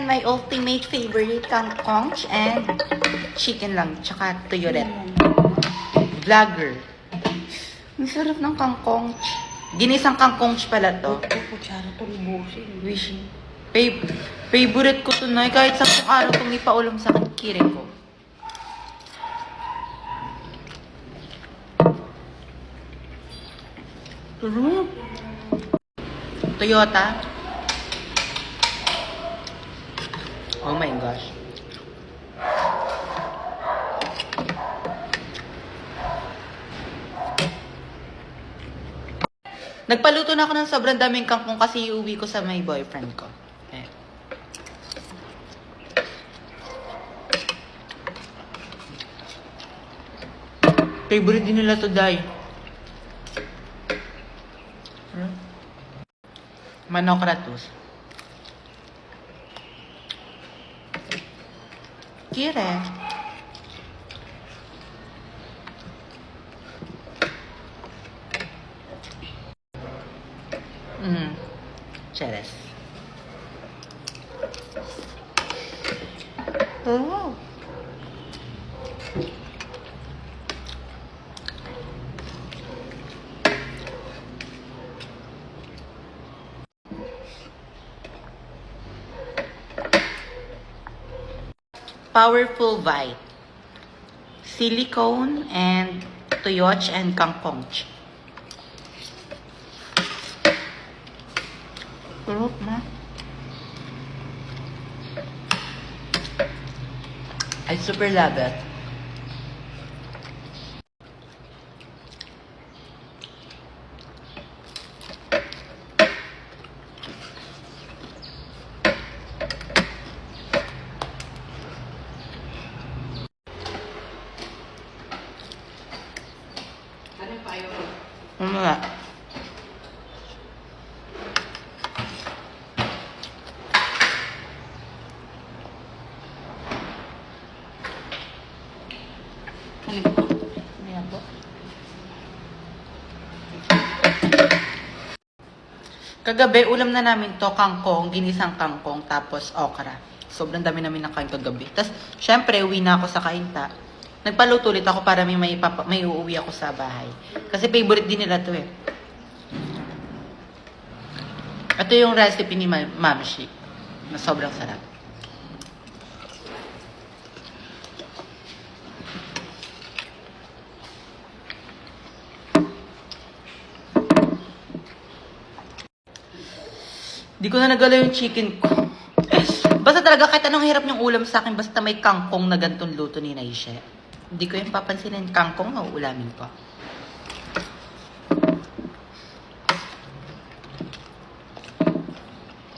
And my ultimate favorite, kangkong and chicken lang, tsaka tuyoret. Vlogger. Ang sarap ng kangkong. Ginisang kangkong pala to. Kutsara to libusin. Wishing. Favorite ko to na. Kahit sa araw itong ipaulam sa akin, kire ko. Sarap. Toyota. Oh my gosh. Nagpaluto na ako ng sobrang daming kangkong kasi iuwi ko sa may boyfriend ko. Eh. Favorite din nila to, Day. Manok ratus. Kire. Cheres. Oh. Powerful Vite. Silicone and tuyoch and kangkong. Sarap na. I super love it. Ano pa yun? Wala. Ano po? Ano po? Kagabi, ulam na namin to, kangkong, ginisang kangkong, tapos okra. Sobrang dami namin nakain kagabi. Tapos, syempre, uwi na ako sa kainta. Nagpaluto ulit ako para may uuwi ako sa bahay. Kasi favorite din nila to eh. Ito yung recipe ni Mamshi na sobrang sarap. Di ko na nagala yung chicken ko. Basta talaga kahit anong hirap yung ulam sa akin, basta may kangkong na gantong luto ni Naisha. Hindi ko yung papansinin kangkong na uulamin ko.